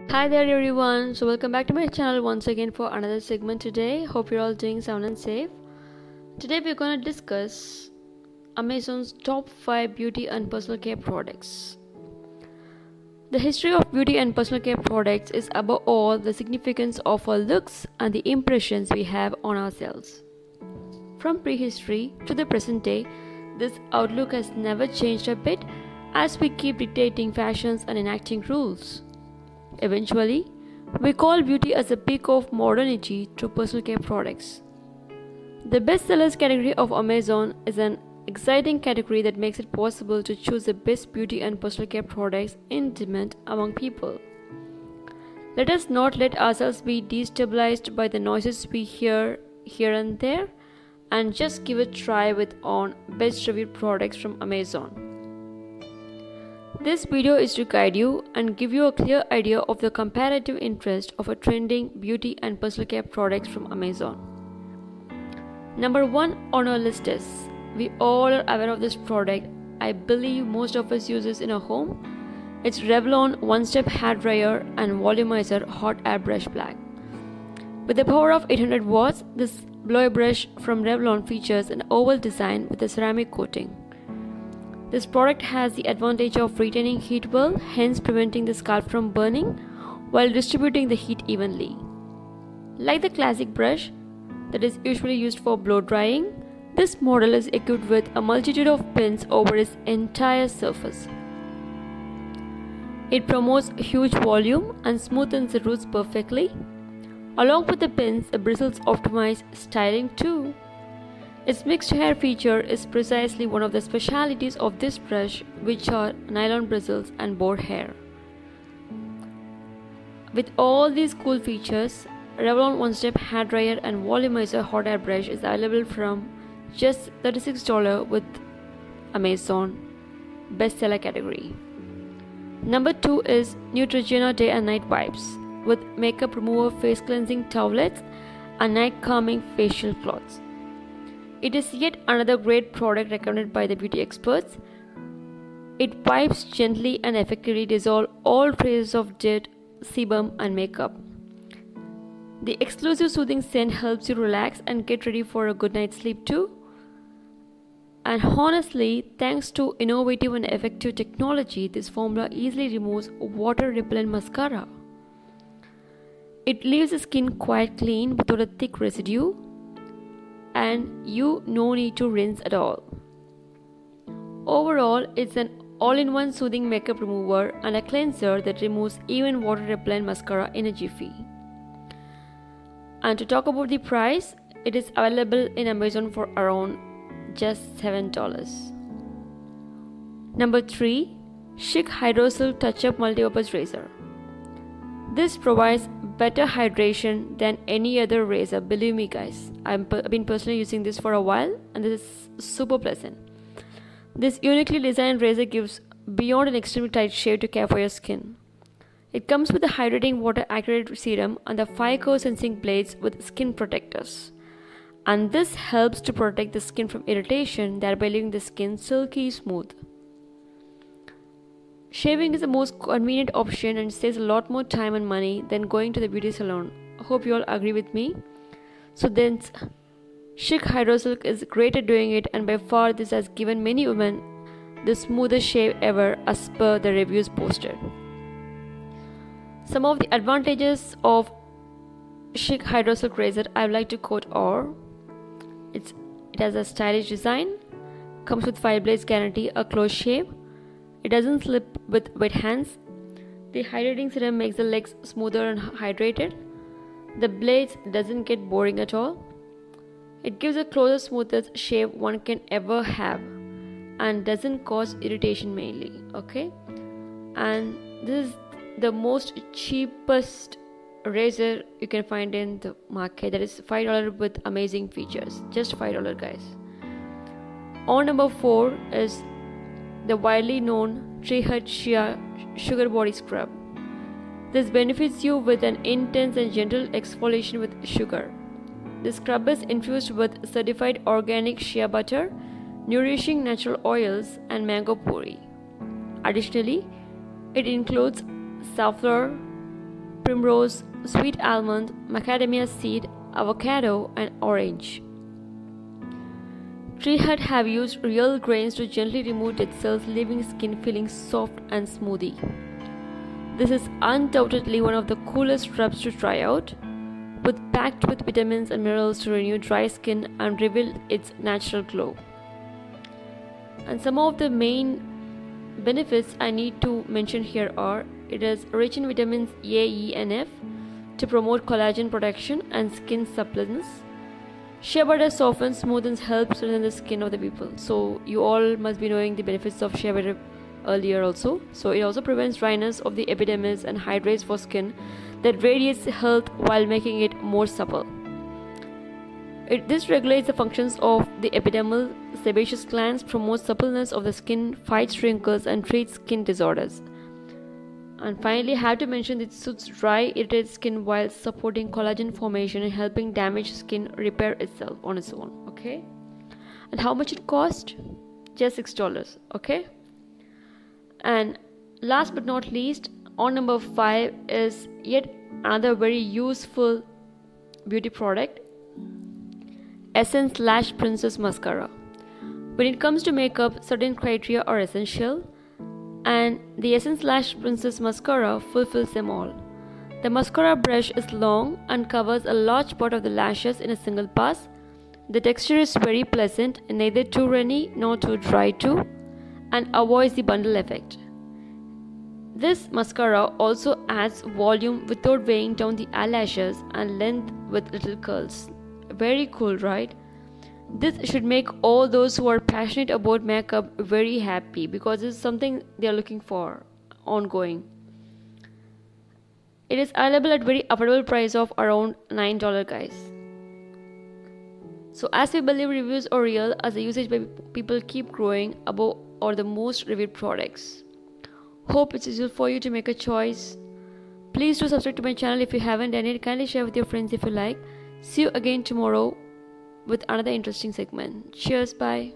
Hi there everyone, so welcome back to my channel once again for another segment today. Hope you're all doing sound and safe. Today we're going to discuss Amazon's top 5 beauty and personal care products. The history of beauty and personal care products is above all the significance of our looks and the impressions we have on ourselves. From prehistory to the present day, this outlook has never changed a bit as we keep dictating fashions and enacting rules. Eventually, we call beauty as a peak of modernity through personal care products. The bestsellers category of Amazon is an exciting category that makes it possible to choose the best beauty and personal care products in demand among people. Let us not let ourselves be destabilized by the noises we hear here and there, and just give it a try with on best reviewed products from Amazon. This video is to guide you and give you a clear idea of the comparative interest of a trending beauty and personal care products from Amazon. Number 1 on our list is, we all are aware of this product. I believe most of us use this in our home. It's Revlon One Step Hair Dryer and Volumizer Hot Air Brush Black. With the power of 800 watts, this blower brush from Revlon features an oval design with a ceramic coating. This product has the advantage of retaining heat well, hence preventing the scalp from burning while distributing the heat evenly. Like the classic brush that is usually used for blow drying, this model is equipped with a multitude of pins over its entire surface. It promotes huge volume and smoothens the roots perfectly. Along with the pins, the bristles optimize styling too. Its mixed hair feature is precisely one of the specialities of this brush, which are nylon bristles and boar hair. With all these cool features, Revlon One Step Hair Dryer and Volumizer Hot Air Brush is available from just $36 with Amazon bestseller category. Number 2 is Neutrogena Day and Night Wipes with makeup remover face cleansing towelettes and night calming facial cloths. It is yet another great product recommended by the beauty experts. It wipes gently and effectively dissolve all traces of dirt, sebum and makeup. The exclusive soothing scent helps you relax and get ready for a good night's sleep too. And honestly, thanks to innovative and effective technology, this formula easily removes water repellent mascara. It leaves the skin quite clean without a thick residue, and you no need to rinse at all. Overall, it's an all-in-one soothing makeup remover and a cleanser that removes even water repellent mascara in a jiffy. And to talk about the price, it is available in Amazon for around just $7. Number 3, Schick Hydrosil Touch-Up Multi-Purpose Razor. This provides better hydration than any other razor, believe me guys. I've been personally using this for a while and this is super pleasant. This uniquely designed razor gives beyond an extremely tight shave to care for your skin. It comes with a hydrating water activated serum and the 5-core sensing blades with skin protectors. And this helps to protect the skin from irritation, thereby leaving the skin silky smooth. Shaving is the most convenient option and saves a lot more time and money than going to the beauty salon. I hope you all agree with me. So then, Schick Hydrosil is great at doing it, and by far this has given many women the smoothest shave ever as per the reviews posted. Some of the advantages of Schick Hydrosil razor I would like to quote are: it has a stylish design, comes with 5 blades guarantee a close shave, it doesn't slip with wet hands, the hydrating serum makes the legs smoother and hydrated, the blades doesn't get boring at all, it gives the closest smoothest shave one can ever have and doesn't cause irritation mainly. Okay, and this is the most cheapest razor you can find in the market. That is $5 with amazing features, just $5 guys. On number 4 is the widely known Tree Hut Shea Sugar Body Scrub. This benefits you with an intense and gentle exfoliation with sugar. The scrub is infused with certified organic shea butter, nourishing natural oils and mango puree. Additionally, it includes safflower, primrose, sweet almond, macadamia seed, avocado, and orange. Tree Hut have used real grains to gently remove dead cells, leaving skin feeling soft and smoothie. This is undoubtedly one of the coolest rubs to try out, packed with vitamins and minerals to renew dry skin and reveal its natural glow. And some of the main benefits I need to mention here are: it is rich in vitamins A, E, and F to promote collagen production and skin suppleness. Shea butter softens, smoothens, helps strengthen the skin of the people. So you all must be knowing the benefits of shea butter earlier also. So it also prevents dryness of the epidermis and hydrates for skin that radiates health while making it more supple. This regulates the functions of the epidermal sebaceous glands, promotes suppleness of the skin, fights wrinkles, and treats skin disorders. And finally, I have to mention that it soothes dry, irritated skin while supporting collagen formation and helping damaged skin repair itself on its own. Okay, and how much it cost? Just $6. Okay, and last but not least, on number 5 is yet another very useful beauty product, Essence Lash Princess Mascara. When it comes to makeup, certain criteria are essential, and the Essence Lash Princess Mascara fulfills them all. The mascara brush is long and covers a large part of the lashes in a single pass. The texture is very pleasant, neither too runny nor too dry too, and avoids the bundle effect. This mascara also adds volume without weighing down the eyelashes and length with little curls. Very cool, right? This should make all those who are passionate about makeup very happy, because it's something they are looking for ongoing. It is available at very affordable price of around $9, guys. So as we believe reviews are real, as the usage by people keep growing, above are the most reviewed products. Hope it's useful for you to make a choice. Please do subscribe to my channel if you haven't done it. Kindly share with your friends if you like. See you again tomorrow with another interesting segment. Cheers, bye.